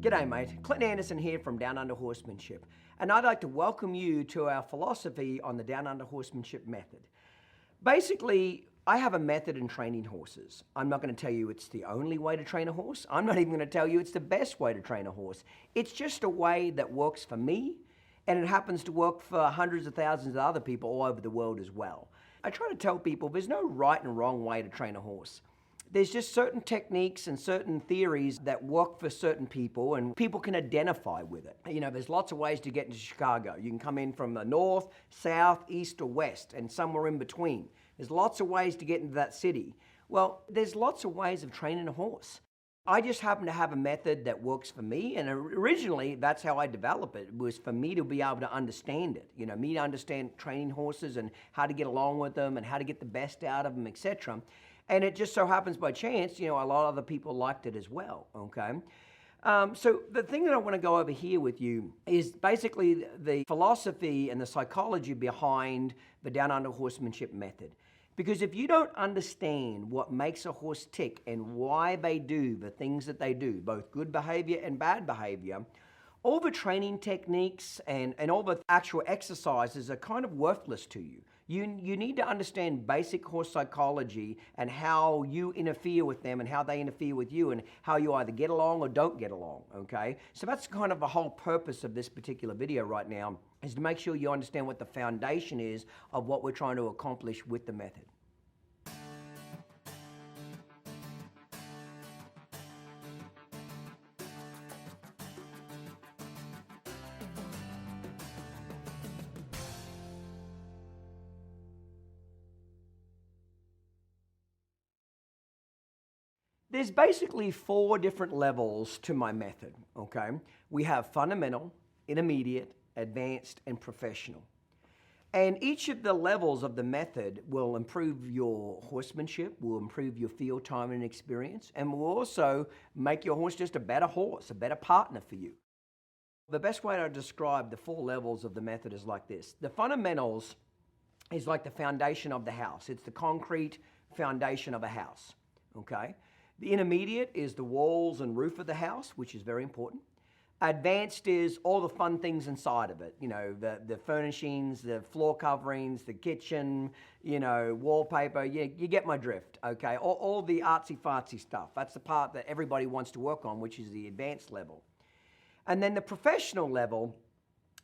G'day mate, Clinton Anderson here from Down Under Horsemanship, and I'd like to welcome you to our philosophy on the Down Under Horsemanship method. Basically, I have a method in training horses. I'm not going to tell you it's the only way to train a horse. I'm not even going to tell you it's the best way to train a horse. It's just a way that works for me, and it happens to work for hundreds of thousands of other people all over the world as well. I try to tell people there's no right and wrong way to train a horse. There's just certain techniques and certain theories that work for certain people, and people can identify with it. You know, there's lots of ways to get into Chicago. You can come in from the north, south, east, or west, and somewhere in between. There's lots of ways to get into that city. Well, there's lots of ways of training a horse. I just happen to have a method that works for me, and originally that's how I developed it, was for me to be able to understand it. You know, me to understand training horses and how to get along with them and how to get the best out of them, etc. And it just so happens by chance, you know, a lot of other people liked it as well, okay? So the thing that I want to go over here with you is basically the philosophy and the psychology behind the Down Under Horsemanship method. Because if you don't understand what makes a horse tick and why they do the things that they do, both good behavior and bad behavior, all the training techniques and all the actual exercises are kind of worthless to you. You need to understand basic horse psychology and how you interfere with them and how they interfere with you and how you either get along or don't get along, okay? So that's kind of the whole purpose of this particular video right now, is to make sure you understand what the foundation is of what we're trying to accomplish with the method. There's basically 4 different levels to my method, okay? We have fundamental, intermediate, advanced, and professional. And each of the levels of the method will improve your horsemanship, will improve your field time and experience, and will also make your horse just a better horse, a better partner for you. The best way to describe the 4 levels of the method is like this. The fundamentals is like the foundation of the house. It's the concrete foundation of a house, okay? The intermediate is the walls and roof of the house, which is very important. Advanced is all the fun things inside of it. You know, the furnishings, the floor coverings, the kitchen, you know, wallpaper. You get my drift, okay? All the artsy-fartsy stuff. That's the part that everybody wants to work on, which is the advanced level. And then the professional level,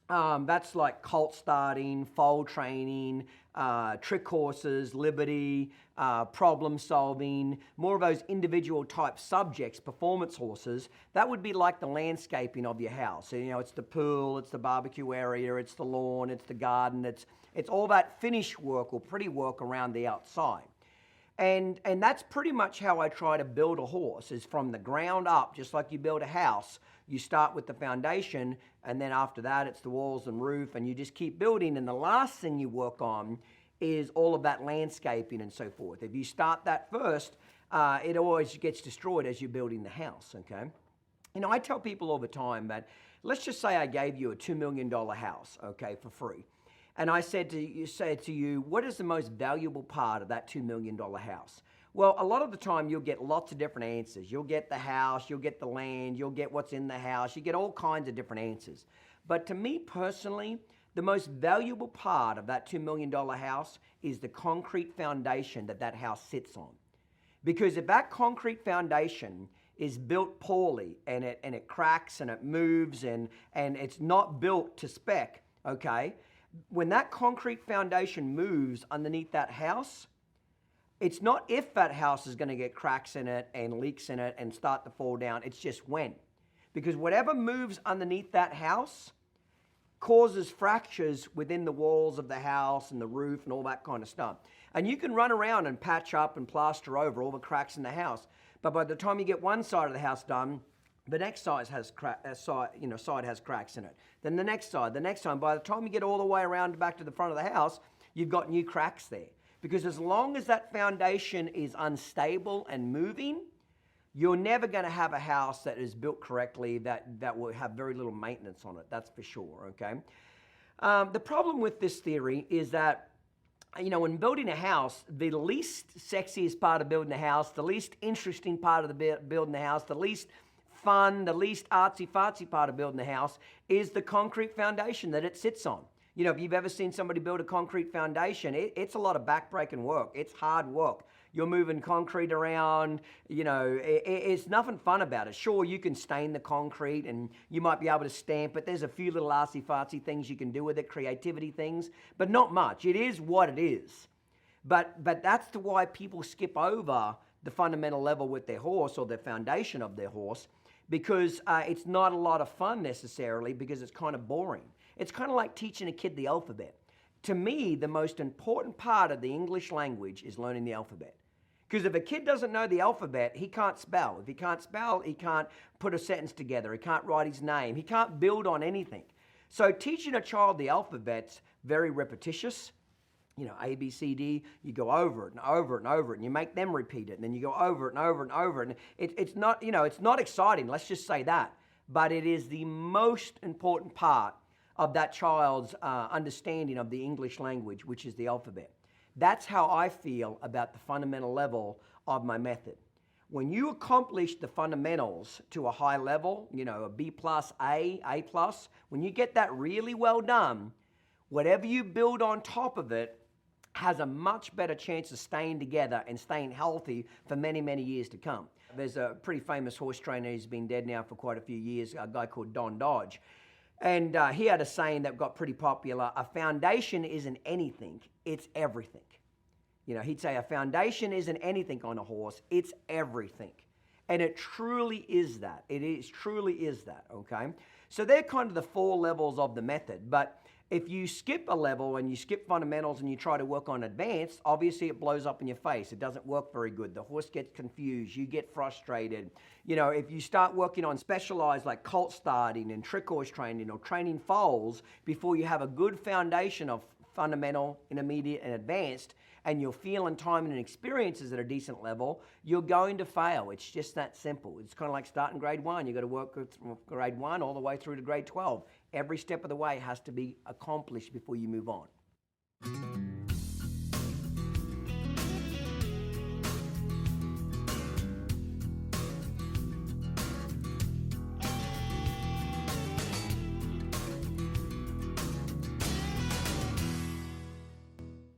that's like colt starting, foal training, trick horses, liberty, problem solving, more of those individual type subjects, performance horses. That would be like the landscaping of your house. So, you know, it's the pool, it's the barbecue area, it's the lawn, it's the garden, it's all that finish work or pretty work around the outside. And that's pretty much how I try to build a horse, is from the ground up, just like you build a house. You start with the foundation, and then after that, it's the walls and roof, and you just keep building. And the last thing you work on is all of that landscaping and so forth. If you start that first, it always gets destroyed as you're building the house, okay? You know, I tell people all the time that, let's just say I gave you a $2 million house, okay, for free. And I said to you, what is the most valuable part of that $2 million house? Well, a lot of the time you'll get lots of different answers. You'll get the house, you'll get the land, you'll get what's in the house, you get all kinds of different answers. But to me personally, the most valuable part of that $2 million house is the concrete foundation that house sits on. Because if that concrete foundation is built poorly and it cracks and it moves and it's not built to spec, okay, when that concrete foundation moves underneath that house, it's not if that house is going to get cracks in it and leaks in it and start to fall down, it's just when. Because whatever moves underneath that house causes fractures within the walls of the house and the roof and all that kind of stuff. And you can run around and patch up and plaster over all the cracks in the house, but by the time you get one side of the house done, the next side has cracks in it. Then the next side, by the time you get all the way around back to the front of the house, you've got new cracks there. Because as long as that foundation is unstable and moving, you're never going to have a house that is built correctly that will have very little maintenance on it, that's for sure, okay? The problem with this theory is that, you know, when building a house, the least sexiest part of building a house, the least interesting part of building a house, the least fun, the least artsy-fartsy part of building the house is the concrete foundation that it sits on. You know, if you've ever seen somebody build a concrete foundation, it's a lot of back-breaking work. It's hard work. You're moving concrete around, you know, it's nothing fun about it. Sure, you can stain the concrete and you might be able to stamp it. There's a few little artsy-fartsy things you can do with it, creativity things, but not much. It is what it is. But that's why people skip over the fundamental level with their horse or the foundation of their horse, because it's not a lot of fun necessarily, because it's kind of boring. It's kind of like teaching a kid the alphabet. To me, the most important part of the English language is learning the alphabet. Because if a kid doesn't know the alphabet, he can't spell. If he can't spell, he can't put a sentence together. He can't write his name. He can't build on anything. So teaching a child the alphabet's very repetitious. You know, A, B, C, D, you go over it and over it and over it, and you make them repeat it, and then you go over it and over it and over it. And it's not, you know, it's not exciting, let's just say that. But it is the most important part of that child's understanding of the English language, which is the alphabet. That's how I feel about the fundamental level of my method. When you accomplish the fundamentals to a high level, you know, a B plus, A plus, when you get that really well done, whatever you build on top of it has a much better chance of staying together and staying healthy for many, many years to come. There's a pretty famous horse trainer who's been dead now for quite a few years, a guy called Don Dodge. And he had a saying that got pretty popular: a foundation isn't anything, it's everything. You know, he'd say a foundation isn't anything on a horse, it's everything. And it truly is that. Truly is that, okay? So they're kind of the 4 levels of the method. But if you skip a level and you skip fundamentals and you try to work on advanced, obviously it blows up in your face. It doesn't work very good. The horse gets confused. You get frustrated. You know, if you start working on specialized like colt starting and trick horse training or training foals before you have a good foundation of fundamental, intermediate, and advanced, and you're feeling time and experiences at a decent level, you're going to fail. It's just that simple. It's kind of like starting grade 1. You've got to work from grade 1 all the way through to grade 12. Every step of the way has to be accomplished before you move on.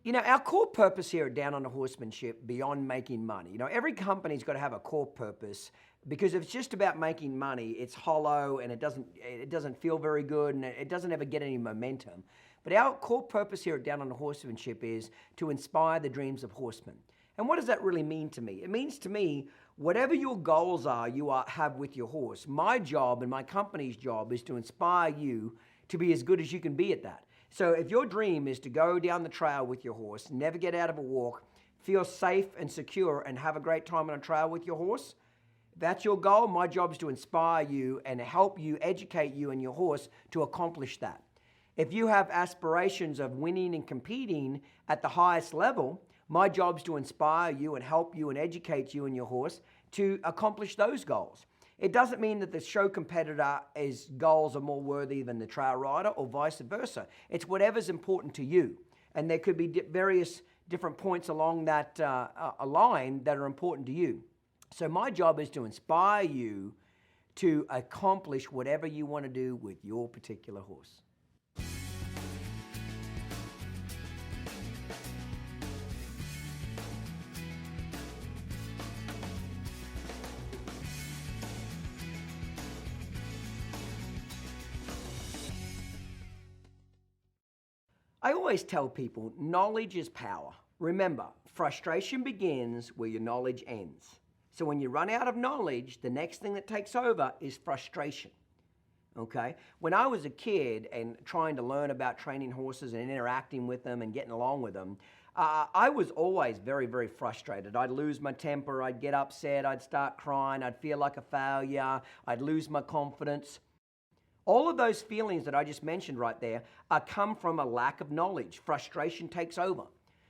You know, our core purpose here at Down Under Horsemanship, beyond making money, you know, every company's got to have a core purpose, because if it's just about making money, it's hollow and it doesn't feel very good and it doesn't ever get any momentum. But our core purpose here at Down Under Horsemanship is to inspire the dreams of horsemen. And what does that really mean to me? It means to me, whatever your goals are, have with your horse, my job and my company's job is to inspire you to be as good as you can be at that. So if your dream is to go down the trail with your horse, never get out of a walk, feel safe and secure, and have a great time on a trail with your horse, if that's your goal, my job is to inspire you and help you, educate you and your horse to accomplish that. If you have aspirations of winning and competing at the highest level, my job is to inspire you and help you and educate you and your horse to accomplish those goals. It doesn't mean that the show competitor's goals are more worthy than the trail rider or vice versa. It's whatever's important to you. And there could be various different points along that line that are important to you. So my job is to inspire you to accomplish whatever you want to do with your particular horse. I always tell people, knowledge is power. Remember, frustration begins where your knowledge ends. So when you run out of knowledge, the next thing that takes over is frustration. Okay? When I was a kid and trying to learn about training horses and interacting with them and getting along with them, I was always very, very frustrated. I'd lose my temper, I'd get upset, I'd start crying, I'd feel like a failure, I'd lose my confidence. All of those feelings that I just mentioned right there come from a lack of knowledge. Frustration takes over.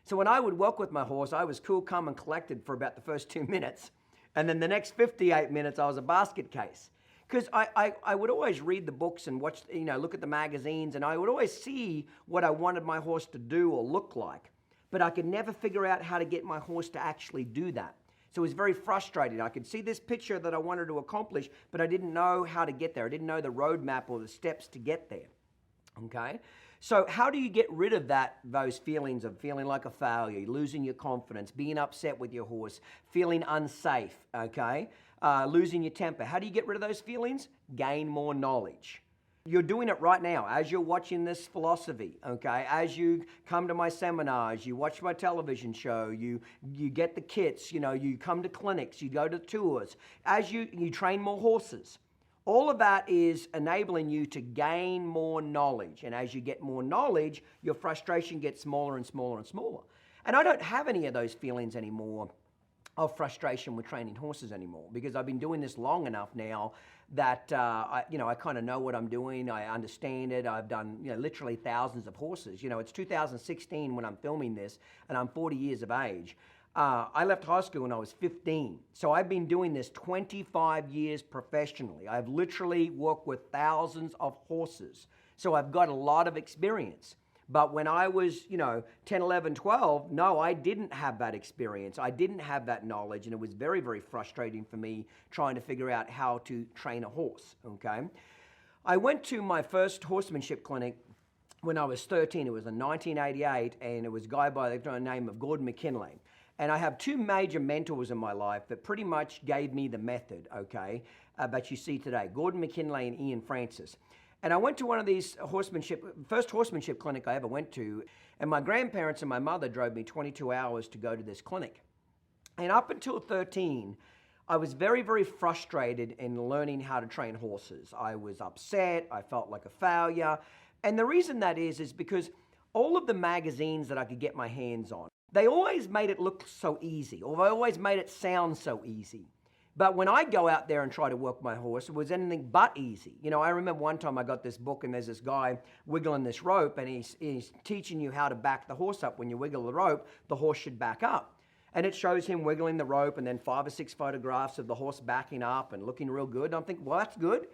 So when I would work with my horse, I was cool, calm, and collected for about the first 2 minutes. And then the next 58 minutes, I was a basket case. Because I would always read the books and watch, look at the magazines, and I would always see what I wanted my horse to do or look like. But I could never figure out how to get my horse to actually do that. So it was very frustrating. I could see this picture that I wanted to accomplish, but I didn't know how to get there. I didn't know the roadmap or the steps to get there. Okay? So how do you get rid of those feelings of feeling like a failure, losing your confidence, being upset with your horse, feeling unsafe, okay? Losing your temper. How do you get rid of those feelings? Gain more knowledge. You're doing it right now as you're watching this philosophy, okay? As you come to my seminars, you watch my television show, you get the kits, you come to clinics, you go to tours, as you train more horses. All of that is enabling you to gain more knowledge. And as you get more knowledge, your frustration gets smaller and smaller and smaller. And I don't have any of those feelings anymore of frustration with training horses anymore, because I've been doing this long enough now that I kind of know what I'm doing. I understand it. I've done literally thousands of horses. It's 2016 when I'm filming this, and I'm 40 years of age. I left high school when I was 15. So I've been doing this 25 years professionally. I've literally worked with thousands of horses. So I've got a lot of experience. But when I was, 10, 11, 12, no, I didn't have that experience. I didn't have that knowledge, and it was very, very frustrating for me trying to figure out how to train a horse, okay? I went to my first horsemanship clinic when I was 13. It was in 1988, and it was a guy by the name of Gordon McKinley. And I have two major mentors in my life that pretty much gave me the method, okay, that you see today, Gordon McKinley and Ian Francis. And I went to one of these first horsemanship clinic I ever went to, and my grandparents and my mother drove me 22 hours to go to this clinic. And up until 13, I was very, very frustrated in learning how to train horses. I was upset, I felt like a failure. And the reason that is because all of the magazines that I could get my hands on, they always made it look so easy, or they always made it sound so easy. But when I go out there and try to work my horse, it was anything but easy. I remember one time I got this book, and there's this guy wiggling this rope, and he's teaching you how to back the horse up. When you wiggle the rope, the horse should back up. And it shows him wiggling the rope, and then 5 or 6 photographs of the horse backing up and looking real good. And I'm thinking, well, that's good.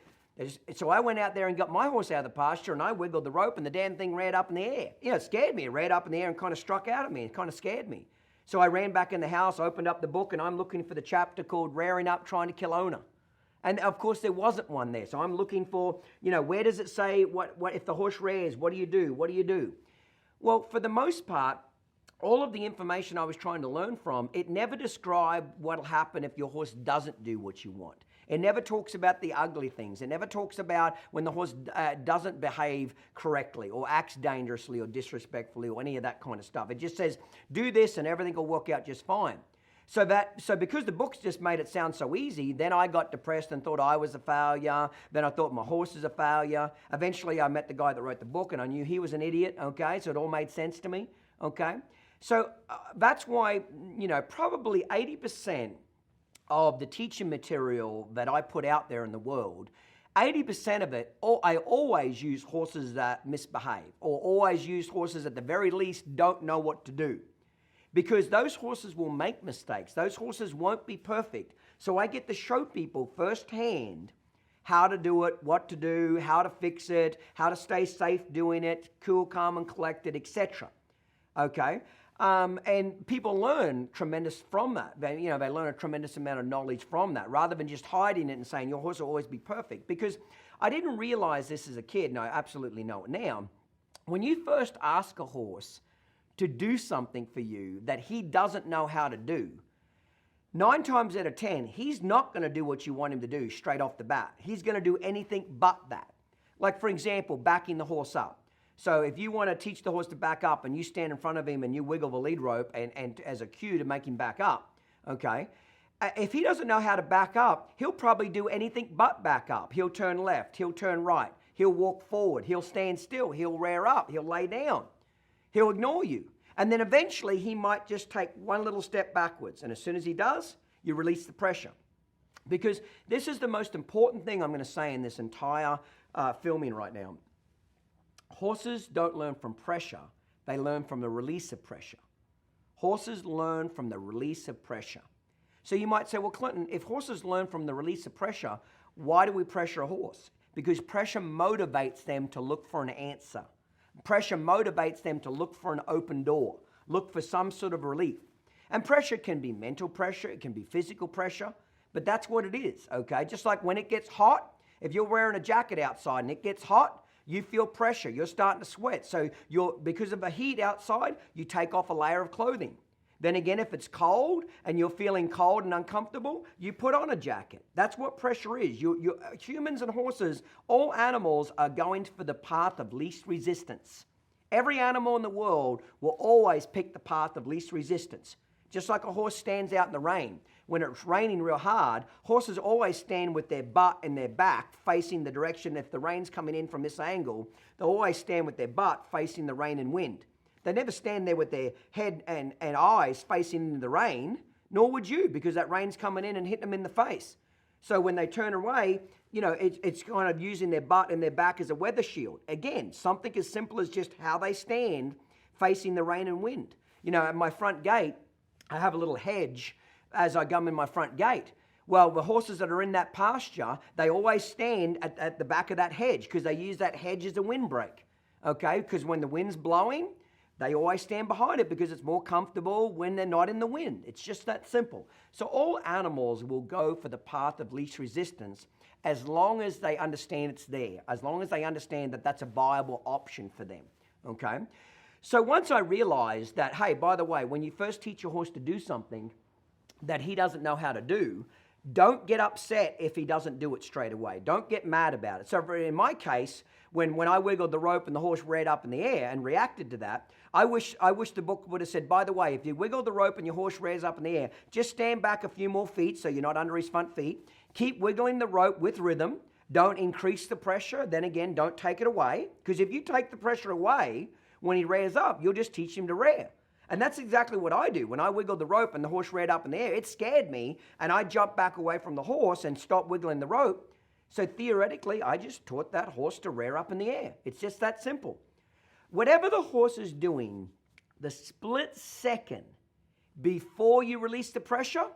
So I went out there and got my horse out of the pasture, and I wiggled the rope, and the damn thing ran up in the air. It scared me. It ran up in the air and kind of struck out at me. It kind of scared me. So I ran back in the house, opened up the book, and I'm looking for the chapter called Rearing Up Trying to Kill Owner. And of course there wasn't one there. So I'm looking for, where does it say, what if the horse rears, what do you do? What do you do? Well, for the most part, all of the information I was trying to learn from, it never described what'll happen if your horse doesn't do what you want. It never talks about the ugly things. It never talks about when the horse doesn't behave correctly or acts dangerously or disrespectfully or any of that kind of stuff. It just says, do this and everything will work out just fine. So because the books just made it sound so easy, then I got depressed and thought I was a failure. Then I thought my horse is a failure. Eventually I met the guy that wrote the book, and I knew he was an idiot, okay? So it all made sense to me, okay? So that's why, probably 80% of the teaching material that I put out there in the world, 80% of it, I always use horses that misbehave, or always use horses at the very least don't know what to do. Because those horses will make mistakes. Those horses won't be perfect. So I get to show people firsthand how to do it, what to do, how to fix it, how to stay safe doing it, cool, calm, and collected, etc. Okay? And people learn tremendous from that. They learn a tremendous amount of knowledge from that, rather than just hiding it and saying your horse will always be perfect. Because I didn't realize this as a kid, and I absolutely know it now. When you first ask a horse to do something for you that he doesn't know how to do, 9 times out of 10, he's not going to do what you want him to do straight off the bat. He's going to do anything but that. Like, for example, backing the horse up. So if you want to teach the horse to back up and you stand in front of him and you wiggle the lead rope and as a cue to make him back up, okay? If he doesn't know how to back up, he'll probably do anything but back up. He'll turn left, he'll turn right, he'll walk forward, he'll stand still, he'll rear up, he'll lay down, he'll ignore you. And then eventually he might just take one little step backwards. And as soon as he does, you release the pressure. Because this is the most important thing I'm going to say in this entire filming right now. Horses don't learn from pressure, they learn from the release of pressure. Horses learn from the release of pressure. So you might say, well, Clinton, if horses learn from the release of pressure, why do we pressure a horse? Because pressure motivates them to look for an answer. Pressure motivates them to look for an open door, look for some sort of relief. And pressure can be mental pressure, it can be physical pressure, but that's what it is, okay? Just like when it gets hot, if you're wearing a jacket outside and it gets hot, you feel pressure, you're starting to sweat. So because of the heat outside, you take off a layer of clothing. Then again, if it's cold and you're feeling cold and uncomfortable, you put on a jacket. That's what pressure is. Humans and horses, all animals are going for the path of least resistance. Every animal in the world will always pick the path of least resistance. Just like a horse stands out in the rain. When it's raining real hard, horses always stand with their butt and their back facing the direction. If the rain's coming in from this angle, they'll always stand with their butt facing the rain and wind. They never stand there with their head and eyes facing into the rain, nor would you, because that rain's coming in and hitting them in the face. So when they turn away, it's kind of using their butt and their back as a weather shield. Again, something as simple as just how they stand facing the rain and wind. At my front gate, I have a little hedge as I come in my front gate. Well, the horses that are in that pasture, they always stand at the back of that hedge because they use that hedge as a windbreak, okay? Because when the wind's blowing, they always stand behind it because it's more comfortable when they're not in the wind. It's just that simple. So all animals will go for the path of least resistance as long as they understand it's there, as long as they understand that that's a viable option for them, okay? So once I realized that, hey, by the way, when you first teach your horse to do something that he doesn't know how to do, don't get upset if he doesn't do it straight away. Don't get mad about it. So in my case, when I wiggled the rope and the horse reared up in the air and reacted to that, I wish the book would have said, by the way, if you wiggle the rope and your horse rears up in the air, just stand back a few more feet so you're not under his front feet. Keep wiggling the rope with rhythm. Don't increase the pressure. Then again, don't take it away. Because if you take the pressure away when he rears up, you'll just teach him to rear. And that's exactly what I do. When I wiggled the rope and the horse reared up in the air, it scared me, and I jumped back away from the horse and stopped wiggling the rope. So theoretically, I just taught that horse to rear up in the air. It's just that simple. Whatever the horse is doing, the split second before you release the pressure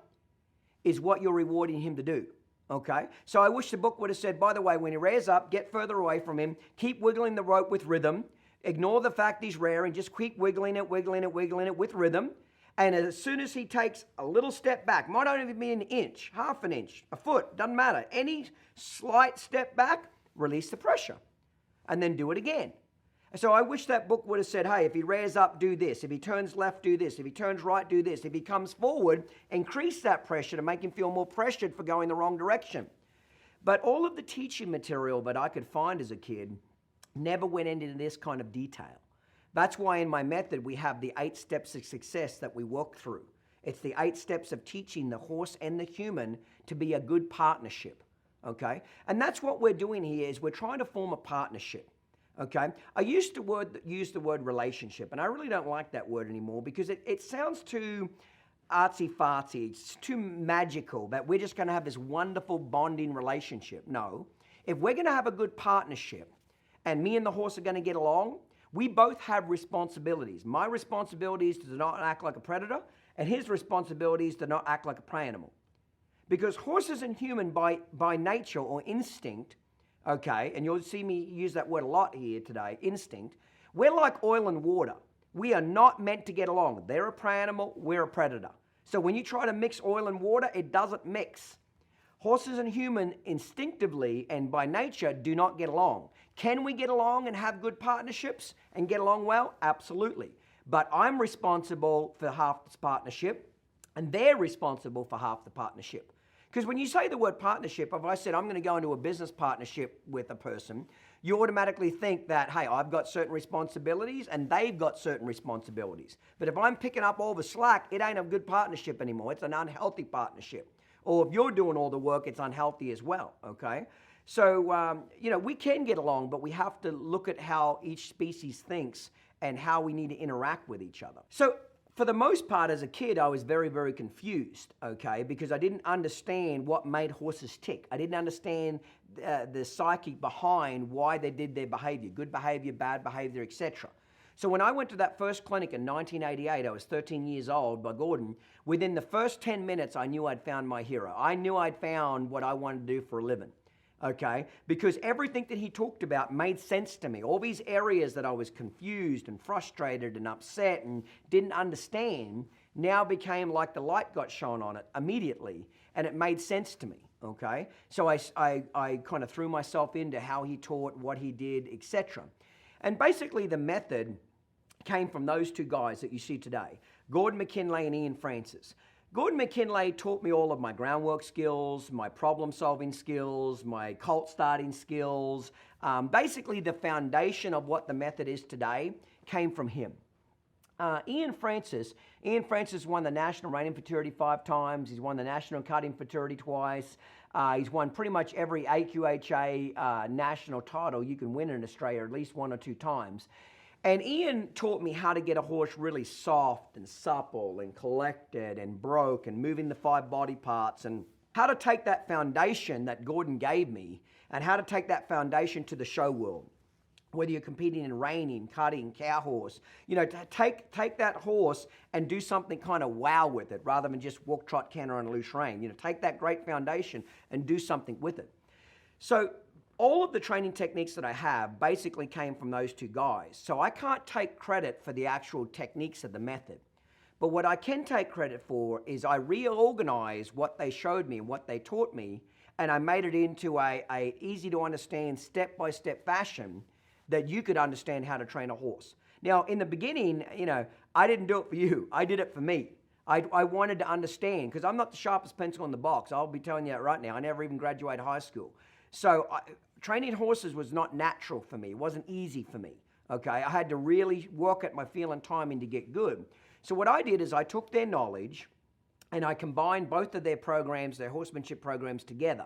is what you're rewarding him to do, okay? So I wish the book would have said, by the way, when he rears up, get further away from him, keep wiggling the rope with rhythm, ignore the fact he's rearing, just keep wiggling it with rhythm. And as soon as he takes a little step back, might not even be an inch, half an inch, a foot, doesn't matter. Any slight step back, release the pressure. And then do it again. So I wish that book would have said, hey, if he rears up, do this. If he turns left, do this. If he turns right, do this. If he comes forward, increase that pressure to make him feel more pressured for going the wrong direction. But all of the teaching material that I could find as a kid never went into this kind of detail. That's why in my method, we have the 8 steps of success that we walk through. It's the 8 steps of teaching the horse and the human to be a good partnership, okay? And that's what we're doing here is we're trying to form a partnership, okay? I used to use the word relationship, and I really don't like that word anymore because it sounds too artsy-fartsy. It's too magical that we're just going to have this wonderful bonding relationship. No. If we're going to have a good partnership and me and the horse are going to get along, we both have responsibilities. My responsibility is to not act like a predator, and his responsibility is to not act like a prey animal. Because horses and human by nature or instinct, okay, and you'll see me use that word a lot here today, instinct, we're like oil and water. We are not meant to get along. They're a prey animal, we're a predator. So when you try to mix oil and water, it doesn't mix. Horses and human instinctively and by nature do not get along. Can we get along and have good partnerships and get along well? Absolutely. But I'm responsible for half this partnership and they're responsible for half the partnership. Because when you say the word partnership, if I said I'm going to go into a business partnership with a person, you automatically think that, hey, I've got certain responsibilities and they've got certain responsibilities. But if I'm picking up all the slack, it ain't a good partnership anymore. It's an unhealthy partnership. Or if you're doing all the work, it's unhealthy as well, okay? So, we can get along, but we have to look at how each species thinks and how we need to interact with each other. So, for the most part, as a kid, I was very, very confused, okay? Because I didn't understand what made horses tick. I didn't understand the psyche behind why they did their behavior, good behavior, bad behavior, etc. So when I went to that first clinic in 1988, I was 13 years old, by Gordon, within the first 10 minutes, I knew I'd found my hero. I knew I'd found what I wanted to do for a living, okay? Because everything that he talked about made sense to me. All these areas that I was confused and frustrated and upset and didn't understand now became like the light got shone on it immediately, and it made sense to me, okay? So I kind of threw myself into how he taught, what he did, etc. And basically the method came from those two guys that you see today, Gordon McKinley and Ian Francis. Gordon McKinley taught me all of my groundwork skills, my problem-solving skills, my cult starting skills. Basically, the foundation of what the method is today came from him. Ian Francis won the National Reigning Fraternity 5 times. He's won the National Cutting Fraternity twice. He's won pretty much every AQHA national title you can win in Australia at least 1 or 2 times. And Ian taught me how to get a horse really soft and supple and collected and broke and moving the 5 body parts, and how to take that foundation that Gordon gave me and how to take that foundation to the show world. Whether you're competing in reining, cutting, cow horse, you know, take that horse and do something kind of wow with it rather than just walk, trot, canter on a loose rein. You know, take that great foundation and do something with it. So all of the training techniques that I have basically came from those two guys. So I can't take credit for the actual techniques of the method. But what I can take credit for is I reorganized what they showed me and what they taught me, and I made it into a easy to understand step-by-step fashion that you could understand how to train a horse. Now, in the beginning, you know, I didn't do it for you. I did it for me. I wanted to understand, because I'm not the sharpest pencil in the box. I'll be telling you that right now. I never even graduated high school. So training horses was not natural for me. It wasn't easy for me, okay? I had to really work at my feel and timing to get good. So what I did is I took their knowledge and I combined both of their programs, their horsemanship programs together.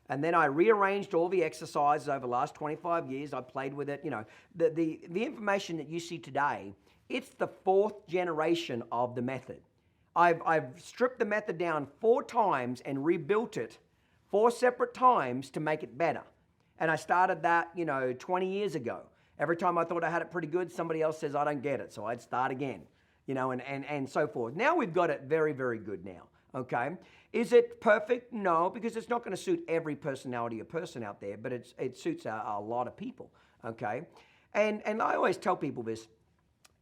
And then I rearranged all the exercises over the last 25 years. I played with it. You know, the information that you see today, it's the 4th generation of the method. I've stripped the method down 4 times and rebuilt it 4 separate times to make it better. And I started that, you know, 20 years ago. Every time I thought I had it pretty good, somebody else says, I don't get it. So I'd start again, you know, and so forth. Now we've got it very, very good now, okay? Is it perfect? No, because it's not going to suit every personality or person out there, but it suits a lot of people, okay? And I always tell people this.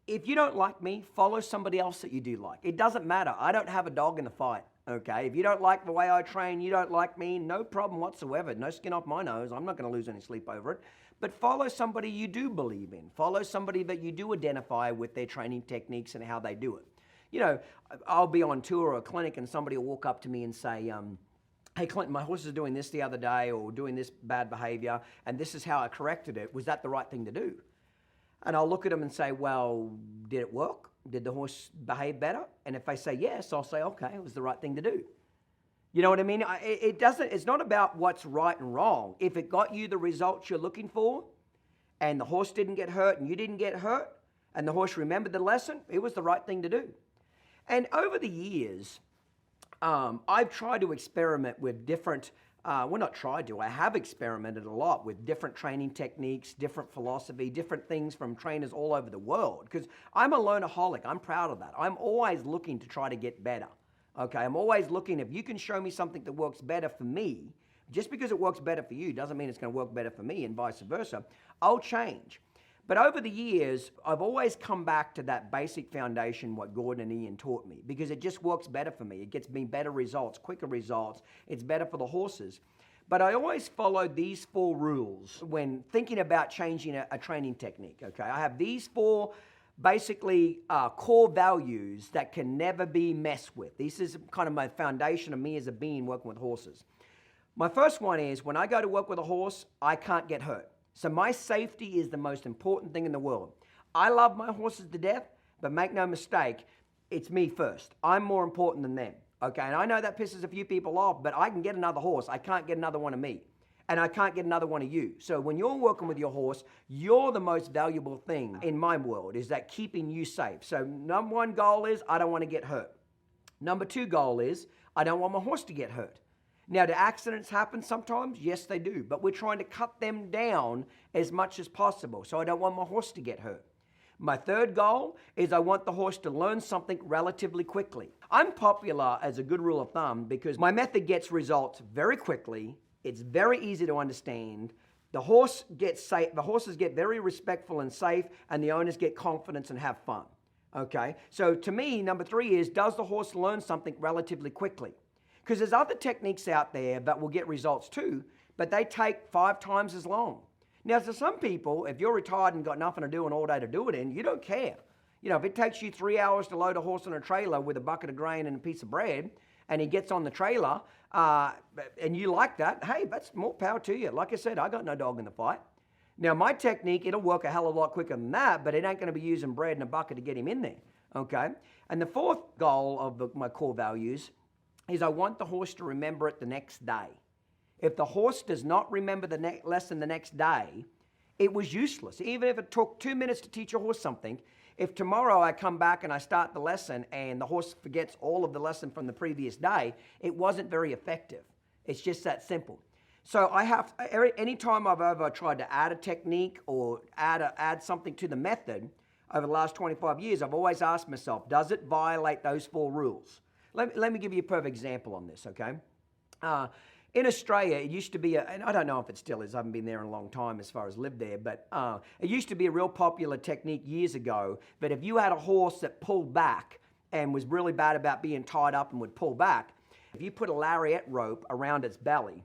If you don't like me, follow somebody else that you do like. It doesn't matter. I don't have a dog in the fight. Okay, if you don't like the way I train, you don't like me, no problem whatsoever. No skin off my nose. I'm not going to lose any sleep over it. But follow somebody you do believe in. Follow somebody that you do identify with their training techniques and how they do it. You know, I'll be on tour or a clinic and somebody will walk up to me and say, hey, Clinton, my horse is doing this the other day or doing this bad behavior, and this is how I corrected it. Was that the right thing to do? And I'll look at them and say, well, did it work? Did the horse behave better? And if they say yes, I'll say, okay, it was the right thing to do. You know what I mean? It's not about what's right and wrong. If it got you the results you're looking for, and the horse didn't get hurt and you didn't get hurt, and the horse remembered the lesson, it was the right thing to do. And over the years, I've tried to experiment with different, I have experimented a lot with different training techniques, different philosophy, different things from trainers all over the world, because I'm a learnaholic. I'm proud of that. I'm always looking to try to get better. Okay, I'm always looking, if you can show me something that works better for me, just because it works better for you doesn't mean it's going to work better for me and vice versa. I'll change. But over the years, I've always come back to that basic foundation, what Gordon and Ian taught me, because it just works better for me. It gets me better results, quicker results. It's better for the horses. But I always followed these 4 rules when thinking about changing a training technique, okay? I have these 4 basically core values that can never be messed with. This is kind of my foundation of me as a being working with horses. My first one is, when I go to work with a horse, I can't get hurt. So my safety is the most important thing in the world. I love my horses to death, but make no mistake, it's me first. I'm more important than them, okay? And I know that pisses a few people off, but I can get another horse. I can't get another one of me, and I can't get another one of you. So when you're working with your horse, you're the most valuable thing in my world, is that keeping you safe. So number 1 goal is, I don't want to get hurt. Number 2 goal is, I don't want my horse to get hurt. Now, do accidents happen sometimes? Yes, they do. But we're trying to cut them down as much as possible. So I don't want my horse to get hurt. My 3rd goal is I want the horse to learn something relatively quickly. I'm popular as a good rule of thumb because my method gets results very quickly. It's very easy to understand. The horse gets safe. The horses get very respectful and safe, and the owners get confidence and have fun. Okay, so to me, number three is, does the horse learn something relatively quickly? Because there's other techniques out there that will get results too, but they take 5 times as long. Now, to some people, if you're retired and got nothing to do and all day to do it in, you don't care. You know, if it takes you 3 hours to load a horse on a trailer with a bucket of grain and a piece of bread, and he gets on the trailer, and you like that, hey, that's more power to you. Like I said, I got no dog in the fight. Now, my technique, it'll work a hell of a lot quicker than that, but it ain't going to be using bread and a bucket to get him in there, okay? And the fourth goal of my core values is I want the horse to remember it the next day. If the horse does not remember the lesson the next day, it was useless. Even if it took 2 minutes to teach a horse something, if tomorrow I come back and I start the lesson and the horse forgets all of the lesson from the previous day, it wasn't very effective. It's just that simple. So anytime I've ever tried to add a technique or add something to the method over the last 25 years, I've always asked myself, does it violate those 4 rules? Let me give you a perfect example on this, okay? In Australia, it used to be, and I don't know if it still is, I haven't been there in a long time as far as lived there, but it used to be a real popular technique years ago that if you had a horse that pulled back and was really bad about being tied up and would pull back, if you put a lariat rope around its belly,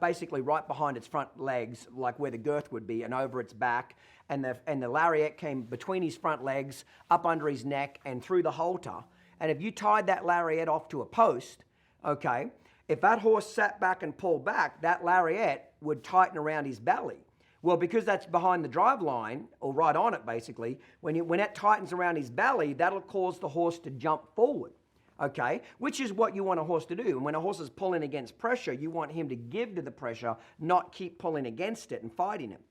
basically right behind its front legs, like where the girth would be, and over its back, and the lariat came between his front legs, up under his neck, and through the halter, and if you tied that lariat off to a post, okay, if that horse sat back and pulled back, that lariat would tighten around his belly. Well, because that's behind the drive line, or right on it basically, when it tightens around his belly, that'll cause the horse to jump forward, okay? Which is what you want a horse to do. And when a horse is pulling against pressure, you want him to give to the pressure, not keep pulling against it and fighting him.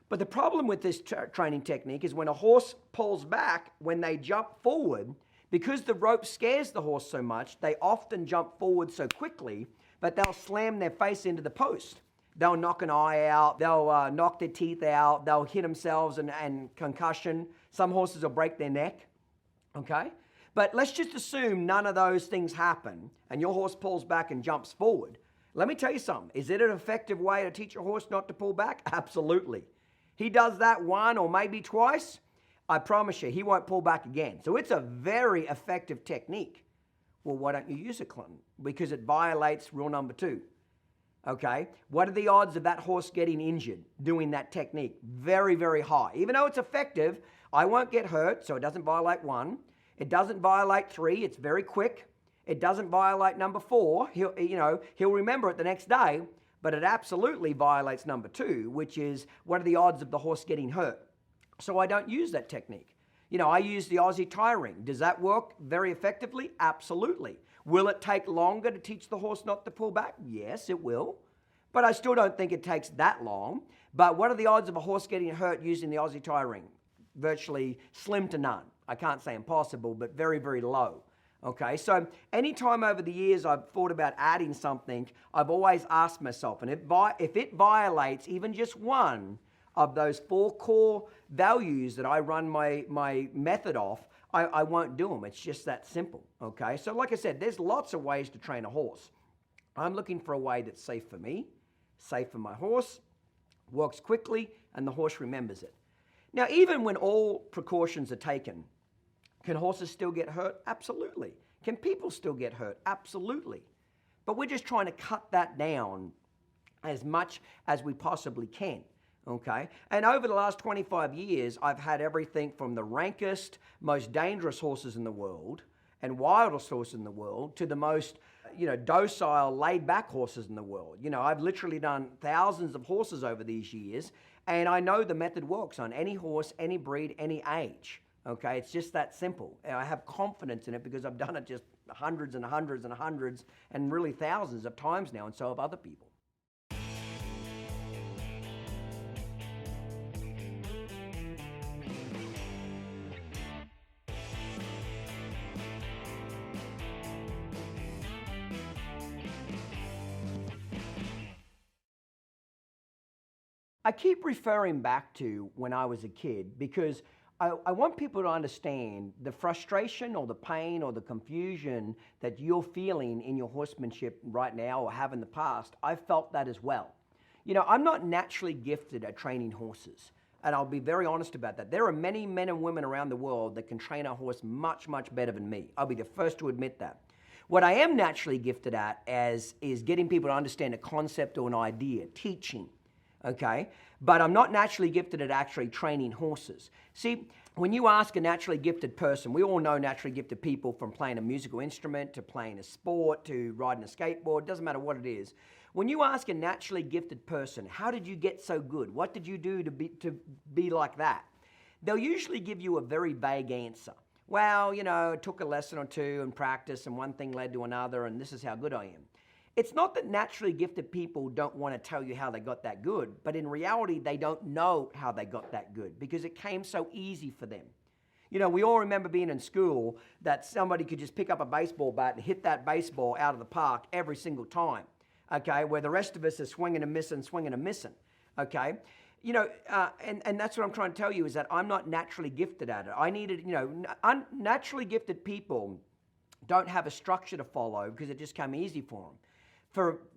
But the problem with this training technique is when a horse pulls back, when they jump forward, because the rope scares the horse so much, they often jump forward so quickly that they'll slam their face into the post. They'll knock an eye out, they'll knock their teeth out, they'll hit themselves and concussion. Some horses will break their neck, okay? But let's just assume none of those things happen and your horse pulls back and jumps forward. Let me tell you something. Is it an effective way to teach a horse not to pull back? Absolutely. He does that 1 or maybe twice, I promise you, he won't pull back again. So it's a very effective technique. Well, why don't you use it, Clinton? Because it violates rule number 2. Okay? What are the odds of that horse getting injured doing that technique? Very, very high. Even though it's effective, I won't get hurt, so it doesn't violate 1. It doesn't violate 3. It's very quick. It doesn't violate number 4. He'll remember it the next day, but it absolutely violates number 2, which is what are the odds of the horse getting hurt? So I don't use that technique. I use the Aussie tie ring. Does that work very effectively? Absolutely. Will it take longer to teach the horse not to pull back? Yes, it will. But I still don't think it takes that long. But what are the odds of a horse getting hurt using the Aussie tie ring? Virtually slim to none. I can't say impossible, but very, very low. Okay, so anytime over the years I've thought about adding something, I've always asked myself, and if it violates even just one of those 4 core values that I run my method off, I won't do them. It's just that simple, okay? So like I said, there's lots of ways to train a horse. I'm looking for a way that's safe for me, safe for my horse, works quickly, and the horse remembers it. Now, even when all precautions are taken, can horses still get hurt? Absolutely. Can people still get hurt? Absolutely. But we're just trying to cut that down as much as we possibly can. Okay, and over the last 25 years, I've had everything from the rankest, most dangerous horses in the world and wildest horses in the world to the most, docile, laid-back horses in the world. I've literally done thousands of horses over these years, and I know the method works on any horse, any breed, any age. Okay, it's just that simple. And I have confidence in it because I've done it just hundreds and hundreds and hundreds and really thousands of times now, and so have other people. I keep referring back to when I was a kid because I want people to understand the frustration or the pain or the confusion that you're feeling in your horsemanship right now or have in the past. I've felt that as well. I'm not naturally gifted at training horses. and I'll be very honest about that. There are many men and women around the world that can train a horse much, much better than me. I'll be the first to admit that. What I am naturally gifted at is getting people to understand a concept or an idea, teaching, okay? But I'm not naturally gifted at actually training horses. See, when you ask a naturally gifted person, we all know naturally gifted people from playing a musical instrument to playing a sport to riding a skateboard, doesn't matter what it is. When you ask a naturally gifted person, how did you get so good? What did you do to be like that? They'll usually give you a very vague answer. Well, you know, it took a lesson or two and practice and one thing led to another and this is how good I am. It's not that naturally gifted people don't want to tell you how they got that good, but in reality, they don't know how they got that good because it came so easy for them. You know, we all remember being in school that somebody could just pick up a baseball bat and hit that baseball out of the park every single time, okay, where the rest of us are swinging and missing, okay? You know, and that's what I'm trying to tell you is that I'm not naturally gifted at it. I needed, you know, naturally gifted people don't have a structure to follow because it just came easy for them.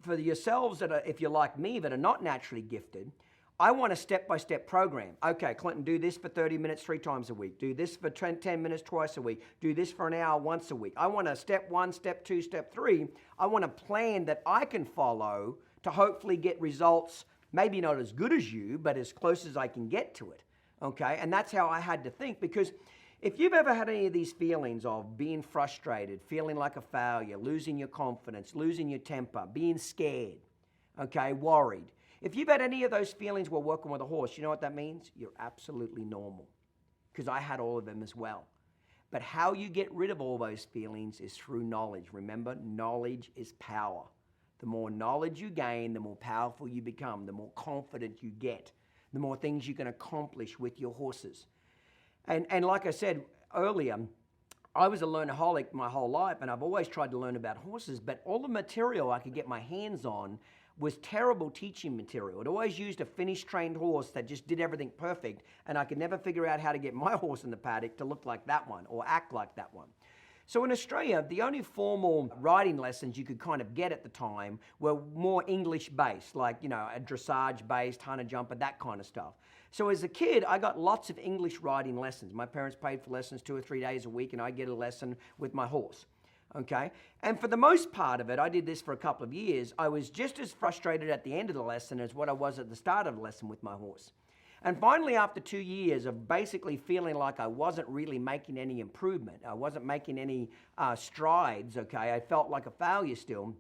For yourselves that are, if you're like me, that are not naturally gifted, I want a step-by-step program. Okay, Clinton, do this for 30 minutes 3 times a week. Do this for 10 minutes twice a week. Do this for an hour once a week. I want a step 1, step 2, step 3. I want a plan that I can follow to hopefully get results, maybe not as good as you, but as close as I can get to it. Okay, and that's how I had to think, because if you've ever had any of these feelings of being frustrated, feeling like a failure, losing your confidence, losing your temper, being scared, okay, worried, if you've had any of those feelings while working with a horse, you know what that means? You're absolutely normal, because I had all of them as well. But how you get rid of all those feelings is through knowledge. Remember, knowledge is power. The more knowledge you gain, the more powerful you become, the more confident you get, the more things you can accomplish with your horses. And like I said earlier, I was a learnaholic my whole life, and I've always tried to learn about horses, but all the material I could get my hands on was terrible teaching material. It always used a finished trained horse that just did everything perfect, and I could never figure out how to get my horse in the paddock to look like that one or act like that one. So in Australia, the only formal riding lessons you could kind of get at the time were more English-based, like, you know, a dressage-based, hunter jumper, that kind of stuff. So as a kid, I got lots of English riding lessons. My parents paid for lessons 2 or 3 days a week, and I'd get a lesson with my horse, okay? And for the most part of it, I did this for a couple of years, I was just as frustrated at the end of the lesson as what I was at the start of the lesson with my horse. And finally, after 2 years of basically feeling like I wasn't really making any improvement, I wasn't making any strides, okay, I felt like a failure still,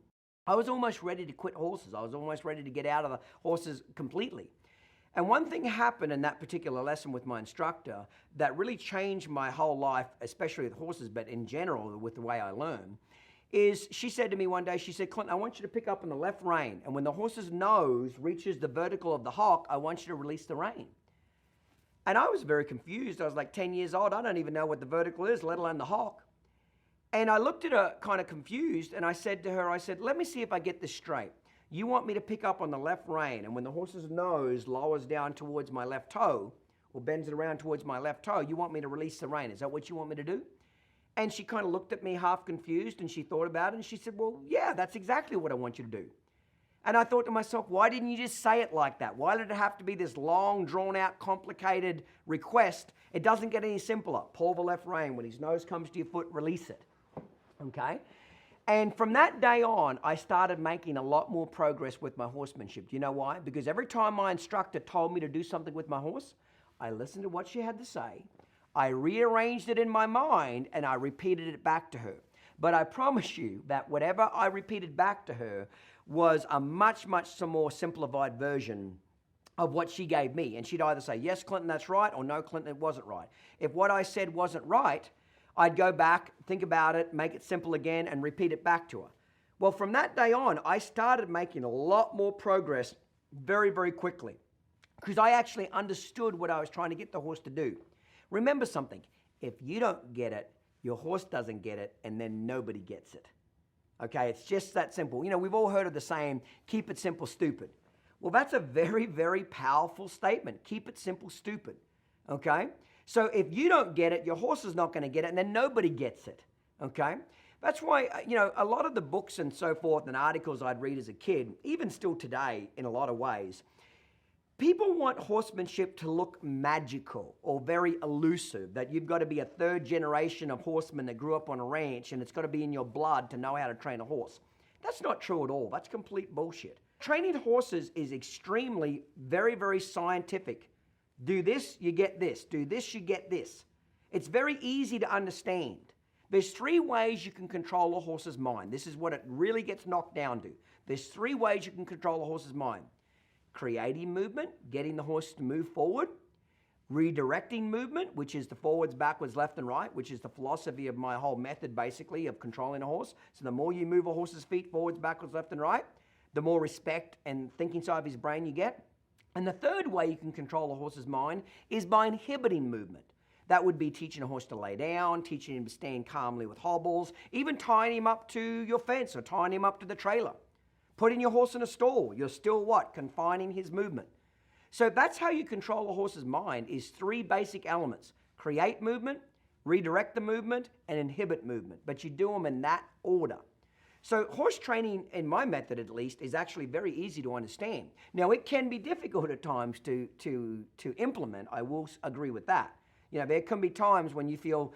I was almost ready to quit horses. I was almost ready to get out of the horses completely. And one thing happened in that particular lesson with my instructor that really changed my whole life, especially with horses, but in general with the way I learn, is she said to me one day, she said, Clinton, I want you to pick up on the left rein, and when the horse's nose reaches the vertical of the hock, I want you to release the rein. And I was very confused. I was like 10 years old. I don't even know what the vertical is, let alone the hock. And I looked at her kind of confused, and I said to her, I said, let me see if I get this straight. You want me to pick up on the left rein, and when the horse's nose lowers down towards my left toe, or bends it around towards my left toe, you want me to release the rein. Is that what you want me to do? And she kind of looked at me half confused, and she thought about it, and she said, well, yeah, that's exactly what I want you to do. And I thought to myself, why didn't you just say it like that? Why did it have to be this long, drawn-out, complicated request? It doesn't get any simpler. Pull the left rein. When his nose comes to your foot, release it. Okay? And from that day on, I started making a lot more progress with my horsemanship. Do you know why? Because every time my instructor told me to do something with my horse, I listened to what she had to say, I rearranged it in my mind, and I repeated it back to her. But I promise you that whatever I repeated back to her was a much, much more simplified version of what she gave me. And she'd either say, yes, Clinton, that's right, or no, Clinton, it wasn't right. If what I said wasn't right, I'd go back, think about it, make it simple again, and repeat it back to her. Well, from that day on, I started making a lot more progress very, very quickly because I actually understood what I was trying to get the horse to do. Remember something, if you don't get it, your horse doesn't get it, and then nobody gets it. Okay, it's just that simple. You know, we've all heard of the saying, keep it simple, stupid. Well, that's a very, very powerful statement. Keep it simple, stupid. Okay? So if you don't get it, your horse is not going to get it, and then nobody gets it. Okay? That's why, you know, a lot of the books and so forth and articles I'd read as a kid, even still today in a lot of ways, People want horsemanship to look magical or very elusive, that you've got to be a third generation of horsemen that grew up on a ranch and it's got to be in your blood to know how to train a horse. That's not true at all. That's complete bullshit. Training horses is extremely, very, very scientific. Do this, you get this. Do this, you get this. It's very easy to understand. There's 3 ways you can control a horse's mind. This is what it really gets knocked down to. There's 3 ways you can control a horse's mind. Creating movement, getting the horse to move forward. Redirecting movement, which is the forwards, backwards, left and right, which is the philosophy of my whole method basically of controlling a horse. So the more you move a horse's feet forwards, backwards, left and right, the more respect and thinking side of his brain you get. And the 3rd way you can control a horse's mind is by inhibiting movement. That would be teaching a horse to lay down, teaching him to stand calmly with hobbles, even tying him up to your fence or tying him up to the trailer. Putting your horse in a stall, you're still what? Confining his movement. So that's how you control a horse's mind, is 3 basic elements. Create movement, redirect the movement, and inhibit movement. But you do them in that order. So horse training, in my method at least, is actually very easy to understand. Now, it can be difficult at times to implement. I will agree with that. You know, there can be times when you feel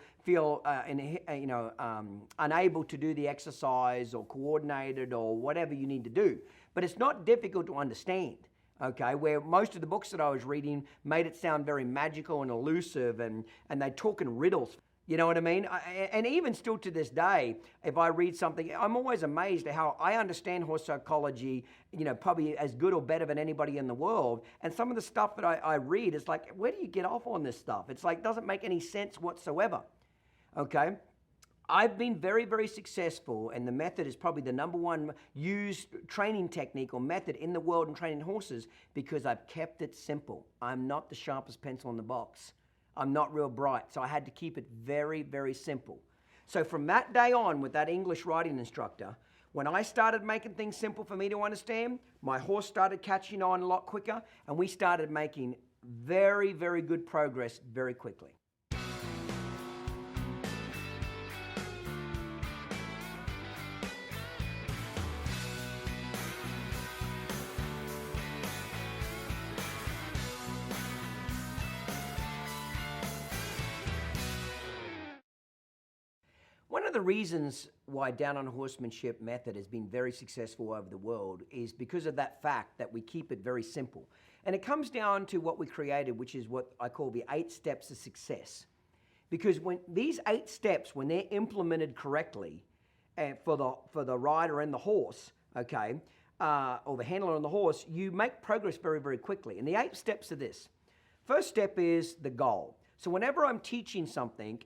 unable to do the exercise or coordinated or whatever you need to do. But it's not difficult to understand, okay? Where most of the books that I was reading made it sound very magical and elusive, and they talk in riddles. You know what I mean? And even still to this day, if I read something, I'm always amazed at how I understand horse psychology, you know, probably as good or better than anybody in the world. And some of the stuff that I read is like, where do you get off on this stuff? It's like, doesn't make any sense whatsoever, okay? I've been very, very successful, and the method is probably the #1 used training technique or method in the world in training horses because I've kept it simple. I'm not the sharpest pencil in the box. I'm not real bright, so I had to keep it very, very simple. So from that day on with that English riding instructor, when I started making things simple for me to understand, my horse started catching on a lot quicker, and we started making very, very good progress very quickly. One of the reasons why Down on Horsemanship method has been very successful over the world is because of that fact that we keep it very simple. And it comes down to what we created, which is what I call the 8 steps of success. Because when these 8 steps, when they're implemented correctly for the rider and the horse, okay, or the handler and the horse, you make progress very, very quickly. And the 8 steps are this. First step is the goal. So whenever I'm teaching something,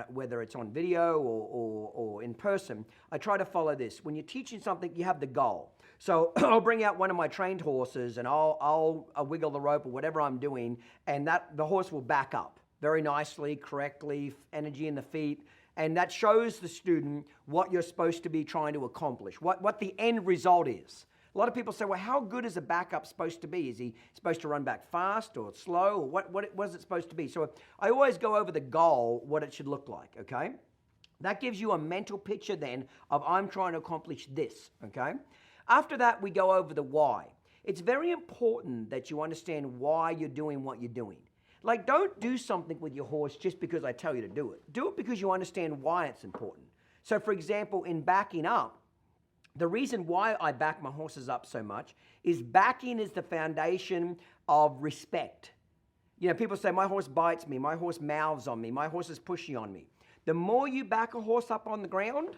whether it's on video or in person, I try to follow this. When you're teaching something, you have the goal. So I'll bring out one of my trained horses and I'll wiggle the rope or whatever I'm doing, and the horse will back up very nicely, correctly, energy in the feet, and that shows the student what you're supposed to be trying to accomplish, what the end result is. A lot of people say, well, how good is a backup supposed to be? Is he supposed to run back fast or slow? Or what is it supposed to be? So I always go over the goal, what it should look like, okay? That gives you a mental picture then of I'm trying to accomplish this, okay? After that, we go over the why. It's very important that you understand why you're doing what you're doing. Like, don't do something with your horse just because I tell you to do it. Do it because you understand why it's important. So, for example, in backing up, the reason why I back my horses up so much is backing is the foundation of respect. You know, people say, my horse bites me, my horse mouths on me, my horse is pushy on me. The more you back a horse up on the ground,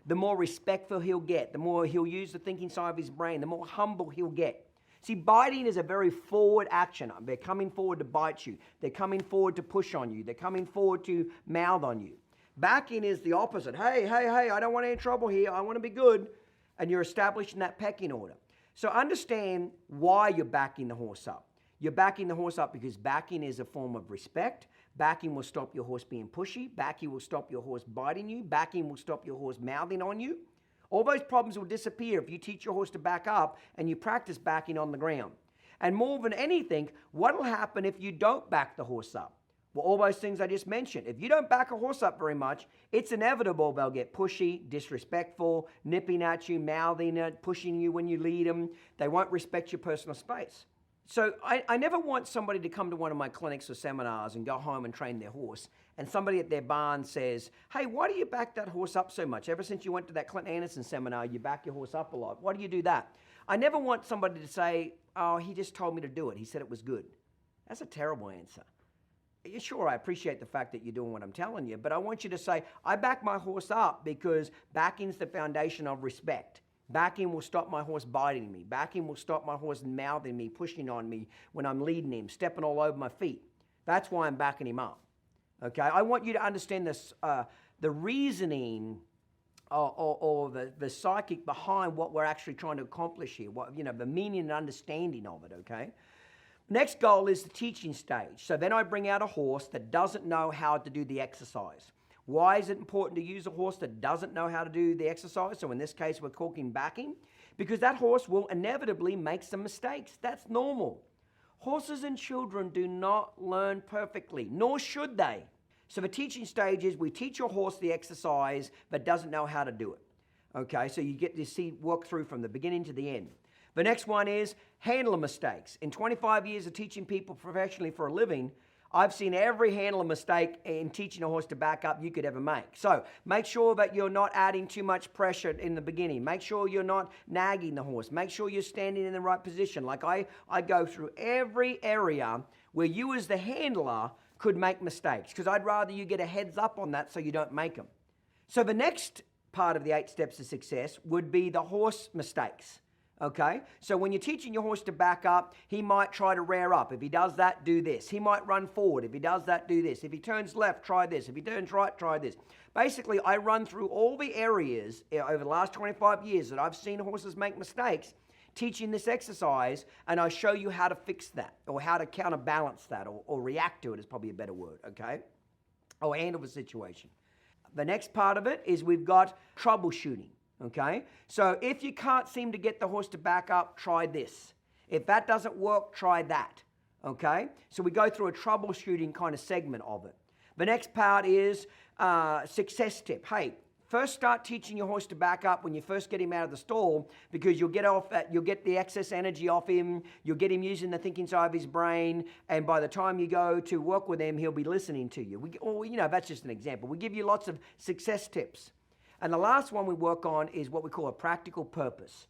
the more respectful he'll get, the more he'll use the thinking side of his brain, the more humble he'll get. See, biting is a very forward action. They're coming forward to bite you. They're coming forward to push on you. They're coming forward to mouth on you. Backing is the opposite. Hey, I don't want any trouble here. I want to be good. And you're establishing that pecking order. So understand why you're backing the horse up. You're backing the horse up because backing is a form of respect. Backing will stop your horse being pushy. Backing will stop your horse biting you. Backing will stop your horse mouthing on you. All those problems will disappear if you teach your horse to back up and you practice backing on the ground. And more than anything, what will happen if you don't back the horse up? Well, all those things I just mentioned. If you don't back a horse up very much, it's inevitable they'll get pushy, disrespectful, nipping at you, mouthing it, pushing you when you lead them. They won't respect your personal space. So I never want somebody to come to one of my clinics or seminars and go home and train their horse, and somebody at their barn says, hey, why do you back that horse up so much? Ever since you went to that Clint Anderson seminar, you back your horse up a lot. Why do you do that? I never want somebody to say, oh, he just told me to do it. He said it was good. That's a terrible answer. Sure, I appreciate the fact that you're doing what I'm telling you, but I want you to say, I back my horse up because backing's the foundation of respect. Backing will stop my horse biting me. Backing will stop my horse mouthing me, pushing on me when I'm leading him, stepping all over my feet. That's why I'm backing him up. Okay, I want you to understand this, the reasoning or the psychic behind what we're actually trying to accomplish here. What, the meaning and understanding of it. Okay. Next goal is the teaching stage. So then I bring out a horse that doesn't know how to do the exercise. Why is it important to use a horse that doesn't know how to do the exercise? So in this case, we're talking backing, because that horse will inevitably make some mistakes. That's normal. Horses and children do not learn perfectly, nor should they. So the teaching stage is we teach your horse the exercise, but doesn't know how to do it. Okay, so you get to see work through from the beginning to the end. The next one is handler mistakes. In 25 years of teaching people professionally for a living, I've seen every handler mistake in teaching a horse to back up you could ever make. So make sure that you're not adding too much pressure in the beginning. Make sure you're not nagging the horse. Make sure you're standing in the right position. Like I go through every area where you as the handler could make mistakes, because I'd rather you get a heads up on that so you don't make them. So the next part of the 8 steps to success would be the horse mistakes. Okay, so when you're teaching your horse to back up, he might try to rear up. If he does that, do this. He might run forward. If he does that, do this. If he turns left, try this. If he turns right, try this. Basically, I run through all the areas over the last 25 years that I've seen horses make mistakes teaching this exercise, and I show you how to fix that, or how to counterbalance that, or react to it is probably a better word, okay? Or handle the situation. The next part of it is we've got troubleshooting. Okay, so if you can't seem to get the horse to back up, try this. If that doesn't work, try that. Okay, so we go through a troubleshooting kind of segment of it. The next part is success tip. Hey, first start teaching your horse to back up when you first get him out of the stall, because you'll get the excess energy off him, you'll get him using the thinking side of his brain, and by the time you go to work with him, he'll be listening to you. That's just an example. We give you lots of success tips. And the last one we work on is what we call a practical purpose.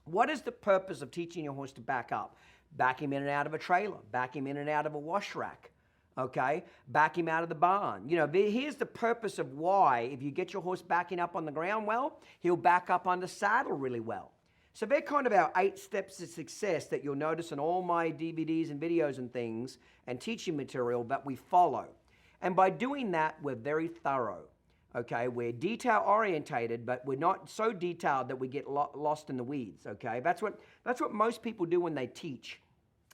What is the purpose of teaching your horse to back up? Back him in and out of a trailer. Back him in and out of a wash rack. Okay? Back him out of the barn. Here's the purpose of why, if you get your horse backing up on the ground well, he'll back up on the saddle really well. So they're kind of our 8 steps to success that you'll notice in all my DVDs and videos and things and teaching material that we follow. And by doing that, we're very thorough. Okay, we're detail orientated, but we're not so detailed that we get lost in the weeds. Okay, that's what most people do when they teach,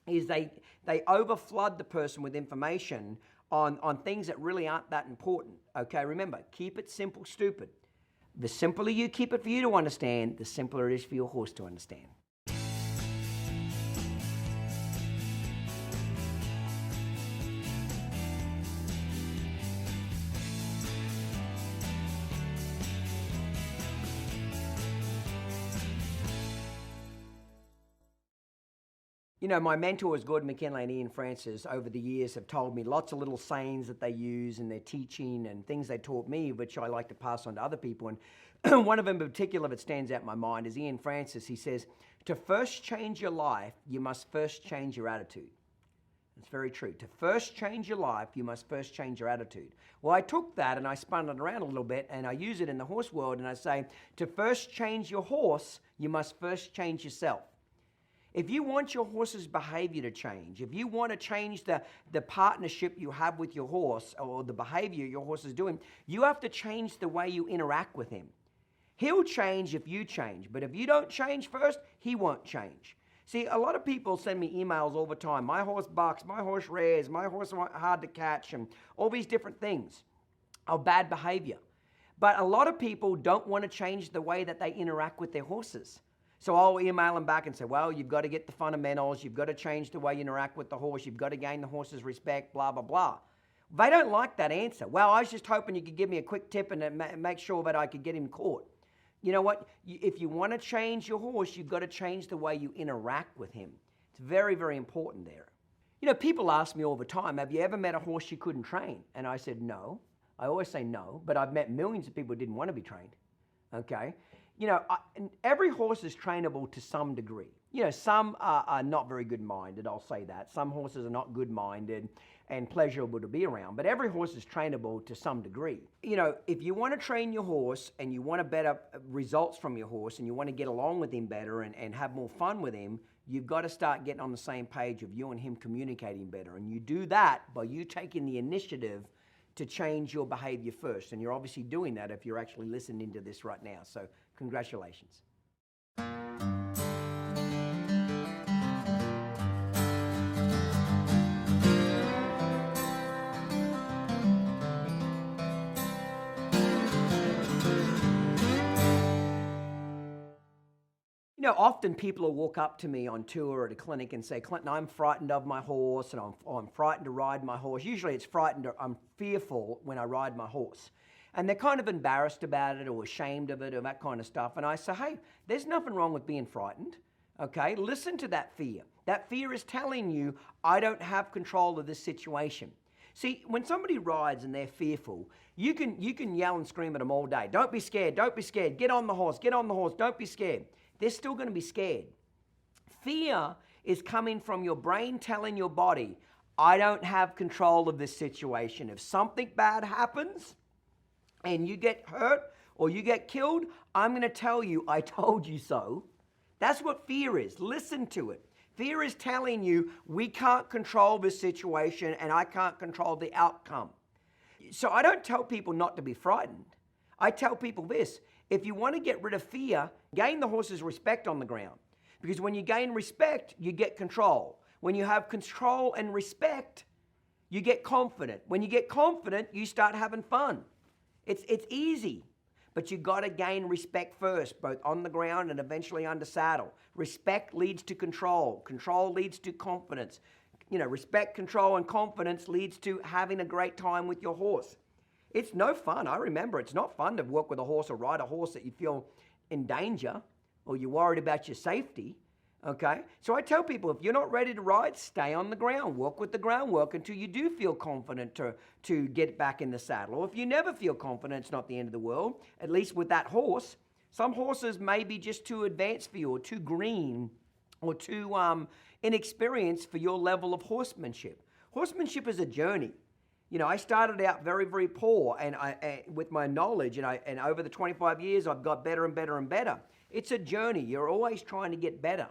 is they overflood the person with information on things that really aren't that important. Okay, remember, keep it simple, stupid. The simpler you keep it for you to understand, the simpler it is for your horse to understand. My mentors, Gordon McKinley and Ian Francis, over the years have told me lots of little sayings that they use in their teaching and things they taught me, which I like to pass on to other people. And one of them in particular that stands out in my mind is Ian Francis. He says, to first change your life, you must first change your attitude. It's very true. To first change your life, you must first change your attitude. Well, I took that and I spun it around a little bit, and I use it in the horse world, and I say, to first change your horse, you must first change yourself. If you want your horse's behavior to change, if you want to change the partnership you have with your horse or the behavior your horse is doing, you have to change the way you interact with him. He'll change if you change, but if you don't change first, he won't change. See, a lot of people send me emails all the time. My horse bucks, my horse rears, my horse is hard to catch, and all these different things of bad behavior. But a lot of people don't want to change the way that they interact with their horses. So I'll email them back and say, well, you've got to get the fundamentals. You've got to change the way you interact with the horse. You've got to gain the horse's respect, blah, blah, blah. They don't like that answer. Well, I was just hoping you could give me a quick tip and make sure that I could get him caught. You know what? If you want to change your horse, you've got to change the way you interact with him. It's very, very important there. You know, people ask me all the time, have you ever met a horse you couldn't train? And I said, no. I always say no, but I've met millions of people who didn't want to be trained, okay? You know, every horse is trainable to some degree. You know, some are not very good-minded, I'll say that. Some horses are not good-minded and pleasurable to be around, but every horse is trainable to some degree. You know, if you want to train your horse and you want better results from your horse and you want to get along with him better and have more fun with him, you've got to start getting on the same page of you and him communicating better. And you do that by you taking the initiative to change your behavior first. And you're obviously doing that if you're actually listening to this right now. So congratulations. You know, often people will walk up to me on tour or at a clinic and say, Clinton, I'm frightened of my horse, and I'm frightened to ride my horse. Usually it's frightened or I'm fearful when I ride my horse. And they're kind of embarrassed about it or ashamed of it or that kind of stuff. And I say, hey, there's nothing wrong with being frightened, okay? Listen to that fear. That fear is telling you, I don't have control of this situation. See, when somebody rides and they're fearful, you can yell and scream at them all day. Don't be scared, don't be scared. Get on the horse, don't be scared. They're still going to be scared. Fear is coming from your brain telling your body, I don't have control of this situation. If something bad happens and you get hurt or you get killed, I'm going to tell you, I told you so. That's what fear is. Listen to it. Fear is telling you, we can't control this situation and I can't control the outcome. So I don't tell people not to be frightened. I tell people this. If you want to get rid of fear, gain the horse's respect on the ground. Because when you gain respect, you get control. When you have control and respect, you get confident. When you get confident, you start having fun. It's easy, but you got to gain respect first, both on the ground and eventually under saddle. Respect leads to control. Control leads to confidence. You know, respect, control, and confidence leads to having a great time with your horse. It's no fun. I remember it's not fun to work with a horse or ride a horse that you feel in danger or you're worried about your safety, okay? So I tell people, if you're not ready to ride, stay on the ground. Work with the groundwork until you do feel confident to get back in the saddle. Or if you never feel confident, it's not the end of the world, at least with that horse. Some horses may be just too advanced for you or too green or too inexperienced for your level of horsemanship. Horsemanship is a journey. You know, I started out very, very poor and with my knowledge, and over the 25 years, I've got better and better and better. It's a journey. You're always trying to get better.